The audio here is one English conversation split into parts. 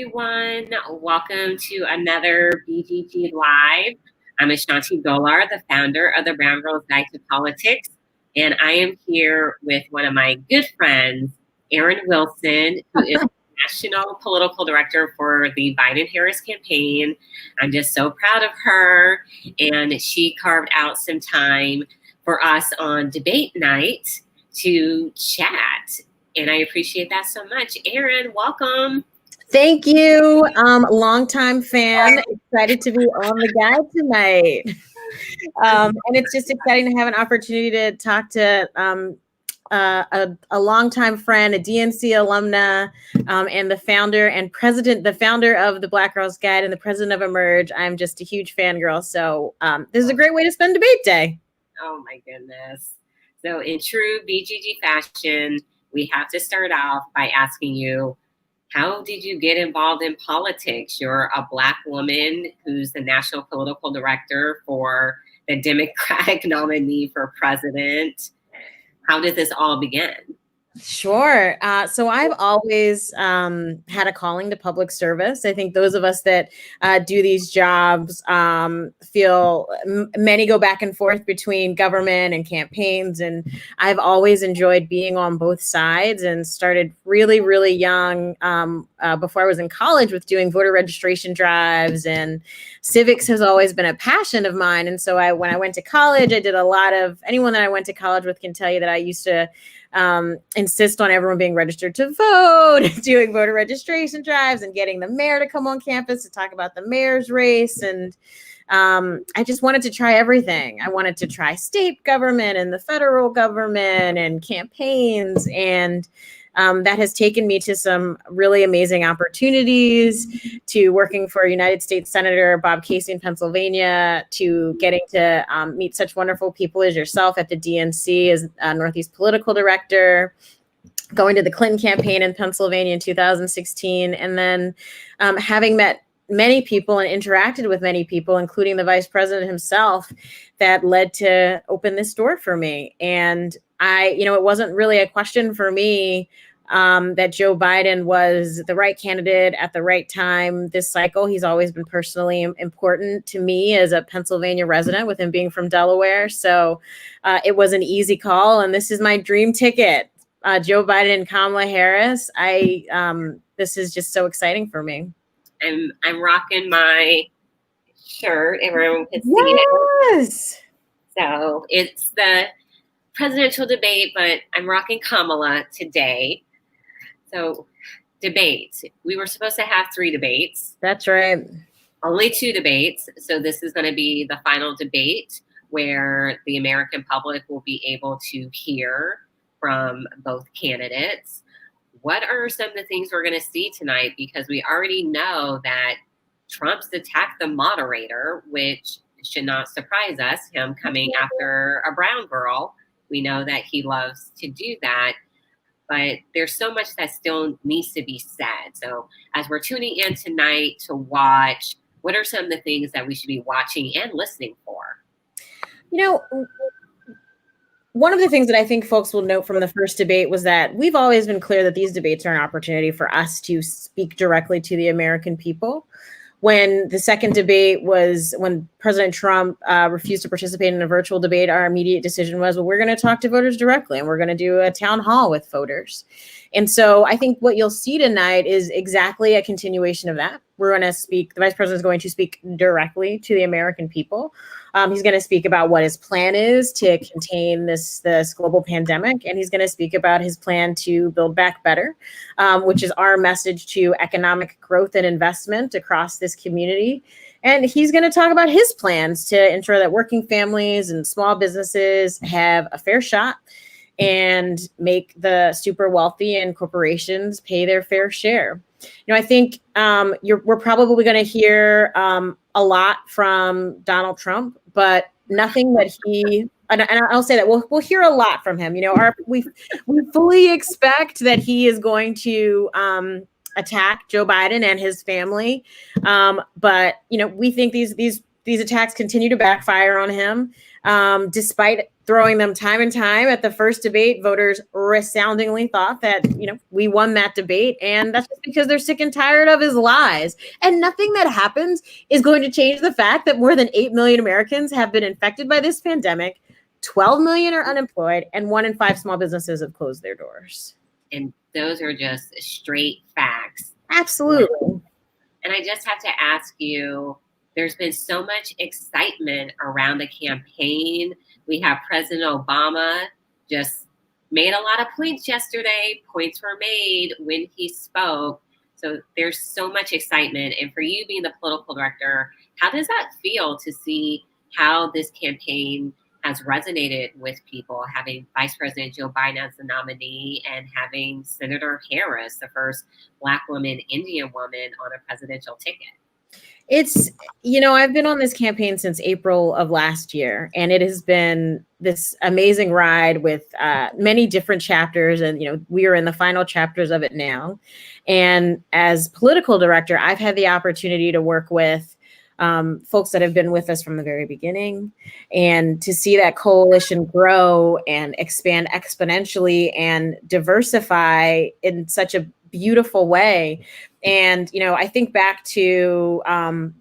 everyone. Welcome to another BGG Live. I'm Ashanti Golar, the founder of the Brown Girls Guide to Politics, and I am here with one of my good friends, Erin Wilson, who is National Political Director for the Biden-Harris campaign. I'm just so proud of her, and she carved out some time for us on debate night to chat. And I appreciate that so much. Erin, welcome. Thank you. Longtime fan. Excited to be on the guide tonight. And it's just exciting to have an opportunity to talk to a longtime friend, a DNC alumna, and the founder of the Black Girls Guide and the president of Emerge. I'm just a huge fangirl. So this is a great way to spend debate day. Oh my goodness. So in true BGG fashion, we have to start off by asking you, how did you get involved in politics? You're a Black woman who's the national political director for the Democratic nominee for president. How did this all begin? Sure. So I've always had a calling to public service. I think those of us that do these jobs feel many go back and forth between government and campaigns. And I've always enjoyed being on both sides and started really, really young before I was in college with doing voter registration drives, and civics has always been a passion of mine. And so when I went to college, I did a lot of, anyone that I went to college with can tell you that I used to insist on everyone being registered to vote, doing voter registration drives and getting the mayor to come on campus to talk about the mayor's race. And I just wanted to try everything. I wanted to try state government and the federal government and campaigns. And that has taken me to some really amazing opportunities, to working for United States Senator Bob Casey in Pennsylvania, to getting to meet such wonderful people as yourself at the DNC as Northeast Political Director, going to the Clinton campaign in Pennsylvania in 2016, and then having met many people and interacted with many people, including the vice president himself, that led to open this door for me. And it wasn't really a question for me that Joe Biden was the right candidate at the right time this cycle. He's always been personally important to me as a Pennsylvania resident, with him being from Delaware. So it was an easy call, and this is my dream ticket. Joe Biden and Kamala Harris. This is just so exciting for me. I'm rocking my shirt. Everyone can see it. So it's the presidential debate, but I'm rocking Kamala today. So debates. We were supposed to have 3 debates. That's right. Only 2 debates. So this is going to be the final debate where the American public will be able to hear from both candidates. What are some of the things we're going to see tonight? Because we already know that Trump's attacked the moderator, which should not surprise us, him coming after a brown girl. We know that he loves to do that, but there's so much that still needs to be said. So as we're tuning in tonight to watch, what are some of the things that we should be watching and listening for? One of the things that I think folks will note from the first debate was that we've always been clear that these debates are an opportunity for us to speak directly to the American people. When the second debate was when President Trump refused to participate in a virtual debate, our immediate decision was, well, we're going to talk to voters directly, and we're going to do a town hall with voters. And so I think what you'll see tonight is exactly a continuation of that. We're going to speak, the vice president is going to speak directly to the American people. He's going to speak about what his plan is to contain this global pandemic, and he's going to speak about his plan to build back better, which is our message to economic growth and investment across this community. And he's going to talk about his plans to ensure that working families and small businesses have a fair shot and make the super wealthy and corporations pay their fair share. I think we're probably going to hear a lot from Donald Trump, but nothing that and I'll say that we'll hear a lot from him. We fully expect that he is going to attack Joe Biden and his family, but we think these attacks continue to backfire on him, despite throwing them time and time. At the first debate, voters resoundingly thought that, we won that debate. And that's just because they're sick and tired of his lies. And nothing that happens is going to change the fact that more than 8 million Americans have been infected by this pandemic. 12 million are unemployed, and 1 in 5 small businesses have closed their doors. And those are just straight facts. Absolutely. And I just have to ask you, there's been so much excitement around the campaign. We have President Obama just made a lot of points yesterday. Points were made when he spoke. So there's so much excitement. And for you being the political director, how does that feel to see how this campaign has resonated with people, having Vice President Joe Biden as the nominee and having Senator Harris, the first Black woman, Indian woman on a presidential ticket? It's, I've been on this campaign since April of last year, and it has been this amazing ride with many different chapters. And, we are in the final chapters of it now. And as political director, I've had the opportunity to work with folks that have been with us from the very beginning, and to see that coalition grow and expand exponentially and diversify in such a beautiful way. And, I think back to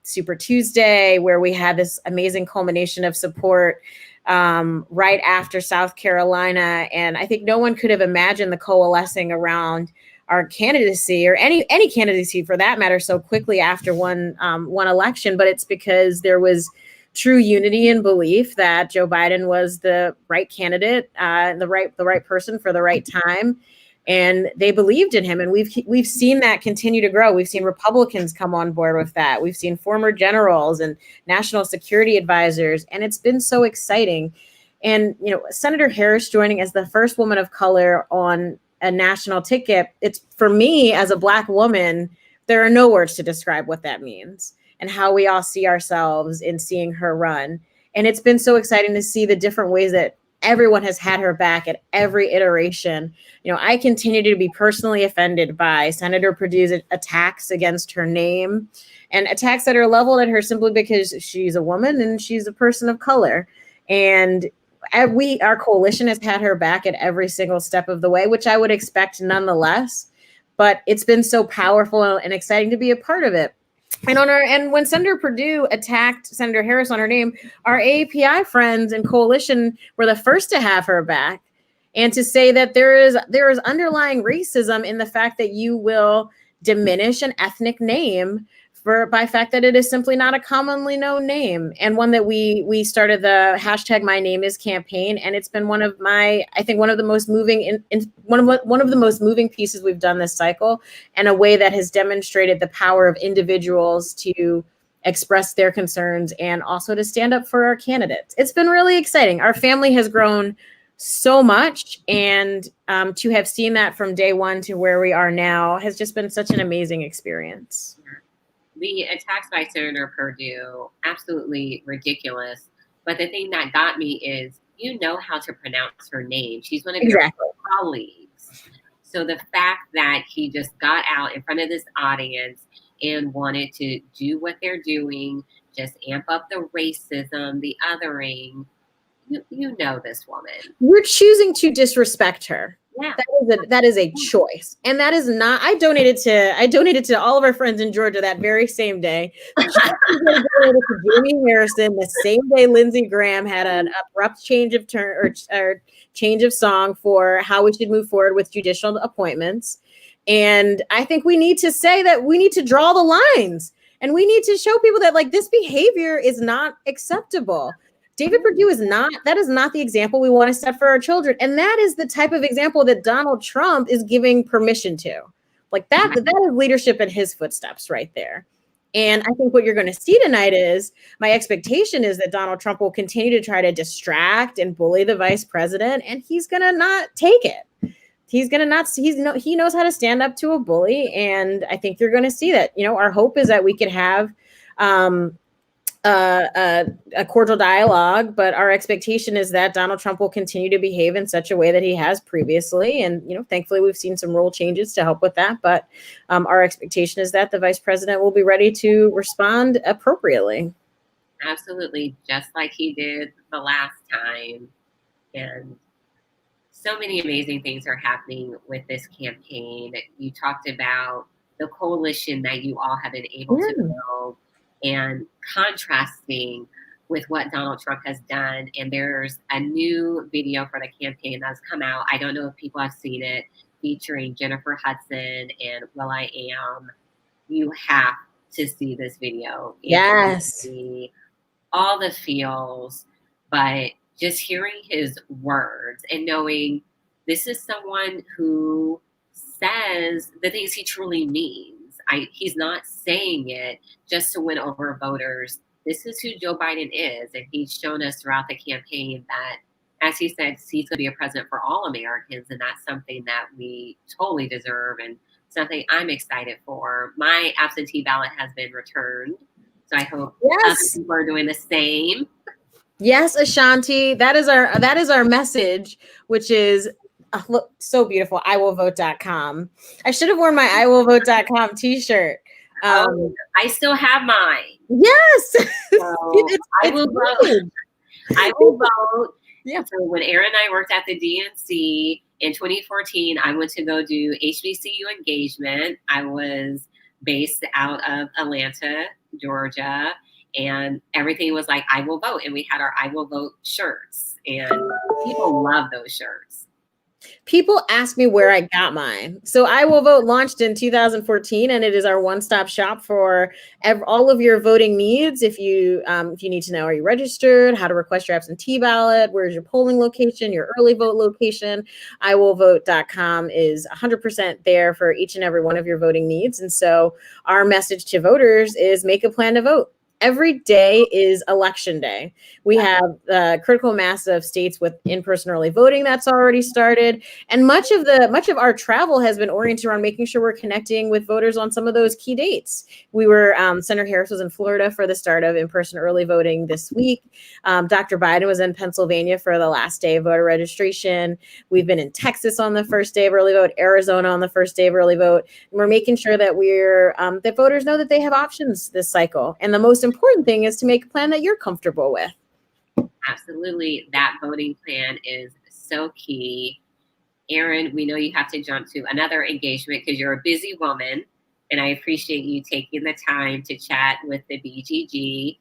Super Tuesday, where we had this amazing culmination of support right after South Carolina. And I think no one could have imagined the coalescing around our candidacy, or any candidacy for that matter, so quickly after one election. But it's because there was true unity and belief that Joe Biden was the right candidate, the right person for the right time. And they believed in him. And we've seen that continue to grow. We've seen Republicans come on board with that. We've seen former generals and national security advisors. And it's been so exciting. And, Senator Harris joining as the first woman of color on a national ticket, it's, for me as a Black woman, there are no words to describe what that means and how we all see ourselves in seeing her run. And it's been so exciting to see the different ways that everyone has had her back at every iteration. I continue to be personally offended by Senator Perdue's attacks against her name, and attacks that are leveled at her simply because she's a woman and she's a person of color. And our coalition has had her back at every single step of the way, which I would expect nonetheless. But it's been so powerful and exciting to be a part of it. And when Senator Perdue attacked Senator Harris on her name, our AAPI friends and coalition were the first to have her back, and to say that there is underlying racism in the fact that you will diminish an ethnic name by fact that it is simply not a commonly known name, and one that we started the hashtag My Name Is campaign, and it's been one of the most moving one of the most moving pieces we've done this cycle, and a way that has demonstrated the power of individuals to express their concerns and also to stand up for our candidates. It's been really exciting. Our family has grown so much, and to have seen that from day one to where we are now has just been such an amazing experience. The attacks by Senator Perdue, absolutely ridiculous. But the thing that got me is, how to pronounce her name. She's one of your colleagues. So the fact that he just got out in front of this audience and wanted to do what they're doing, just amp up the racism, the othering, you know this woman. We're choosing to disrespect her. Yeah. That is a choice. And that is not, I donated to all of our friends in Georgia that very same day. Donated to Jamie Harrison the same day Lindsey Graham had an abrupt change of turn or change of song for how we should move forward with judicial appointments. And I think we need to say that we need to draw the lines, and we need to show people that this behavior is not acceptable. David Perdue is not the example we want to set for our children. And that is the type of example that Donald Trump is giving permission to. That is leadership in his footsteps right there. And I think what you're going to see tonight is, my expectation is that Donald Trump will continue to try to distract and bully the vice president, and he's going to not take it. He knows how to stand up to a bully. And I think you're going to see that. Our hope is that we could have a cordial dialogue, but our expectation is that Donald Trump will continue to behave in such a way that he has previously. And, thankfully we've seen some rule changes to help with that. But our expectation is that the vice president will be ready to respond appropriately. Absolutely. Just like he did the last time. And so many amazing things are happening with this campaign. You talked about the coalition that you all have been able to build and contrasting with what Donald Trump has done. And there's a new video for the campaign that's come out. I don't know if people have seen it, featuring Jennifer Hudson and Will I Am. You have to see this video. Yes. All the feels, but just hearing his words and knowing this is someone who says the things he truly means. He's not saying it just to win over voters. This is who Joe Biden is. And he's shown us throughout the campaign that, as he said, he's going to be a president for all Americans. And that's something that we totally deserve and something I'm excited for. My absentee ballot has been returned. So I hope other people are doing the same. Yes, Ashanti. That is our message, which is look so beautiful. IWillVote.com. I should have worn my IWillVote.com t-shirt. I still have mine. Yes. So I will vote. I will vote. Yeah. So when Erin and I worked at the DNC in 2014, I went to go do HBCU engagement. I was based out of Atlanta, Georgia, and everything was like, I will vote. And we had our I will vote shirts, and people love those shirts. People ask me where I got mine. So I Will Vote launched in 2014, and it is our one-stop shop for all of your voting needs. If you need to know, are you registered, how to request your absentee ballot, where's your polling location, your early vote location, IWillVote.com is 100% there for each and every one of your voting needs. And so our message to voters is make a plan to vote. Every day is election day. We have a critical mass of states with in-person early voting that's already started. And much of our travel has been oriented around making sure we're connecting with voters on some of those key dates. We were, Senator Harris was in Florida for the start of in-person early voting this week. Dr. Biden was in Pennsylvania for the last day of voter registration. We've been in Texas on the first day of early vote, Arizona on the first day of early vote. And we're making sure that that voters know that they have options this cycle. And the most important thing is to make a plan that you're comfortable with. Absolutely. That voting plan is so key. Erin, we know you have to jump to another engagement because you're a busy woman, and I appreciate you taking the time to chat with the BGG.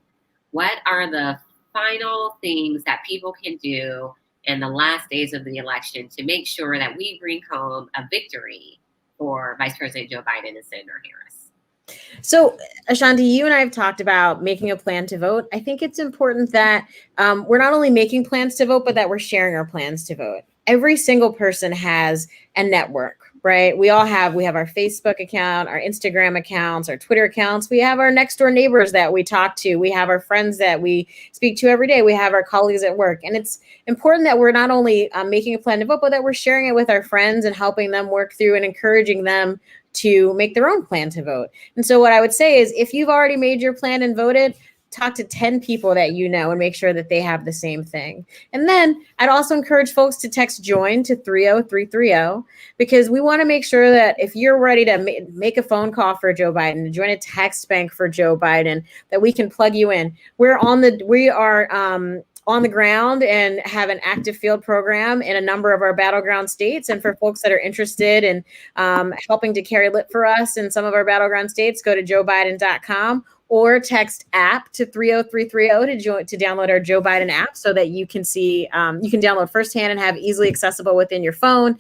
What are the final things that people can do in the last days of the election to make sure that we bring home a victory for Vice President Joe Biden and Senator Harris? So, Ashanti, you and I have talked about making a plan to vote. I think it's important that we're not only making plans to vote, but that we're sharing our plans to vote. Every single person has a network, right? We have our Facebook account, our Instagram accounts, our Twitter accounts. We have our next door neighbors that we talk to. We have our friends that we speak to every day. We have our colleagues at work. And it's important that we're not only making a plan to vote, but that we're sharing it with our friends and helping them work through and encouraging them to make their own plan to vote. And so what I would say is if you've already made your plan and voted, talk to 10 people that you know and make sure that they have the same thing. And then I'd also encourage folks to text JOIN to 30330 because we want to make sure that if you're ready to make a phone call for Joe Biden, to join a text bank for Joe Biden, that we can plug you in. We are on the ground and have an active field program in a number of our battleground states. And for folks that are interested in helping to carry lit for us in some of our battleground states, go to joebiden.com or text app to 30330 to download our Joe Biden app so that you can see, you can download firsthand and have easily accessible within your phone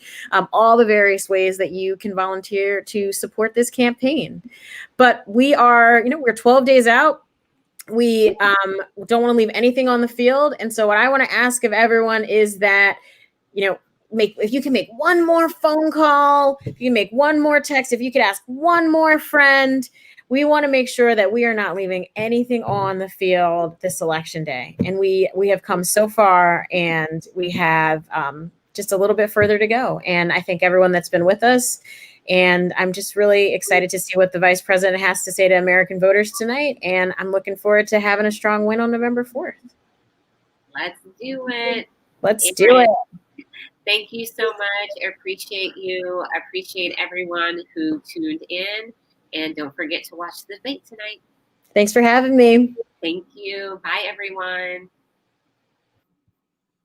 all the various ways that you can volunteer to support this campaign. But we're 12 days out. We don't want to leave anything on the field. And so what I want to ask of everyone is that, if you can make one more phone call, if you can make one more text, if you could ask one more friend, we want to make sure that we are not leaving anything on the field this election day. And we have come so far, and we have just a little bit further to go. And I thank everyone that's been with us. And I'm just really excited to see what the vice president has to say to American voters tonight. And I'm looking forward to having a strong win on November 4th. Let's do it. Let's do it. Thank you so much. I appreciate you. I appreciate everyone who tuned in. And don't forget to watch the debate tonight. Thanks for having me. Thank you. Bye, everyone.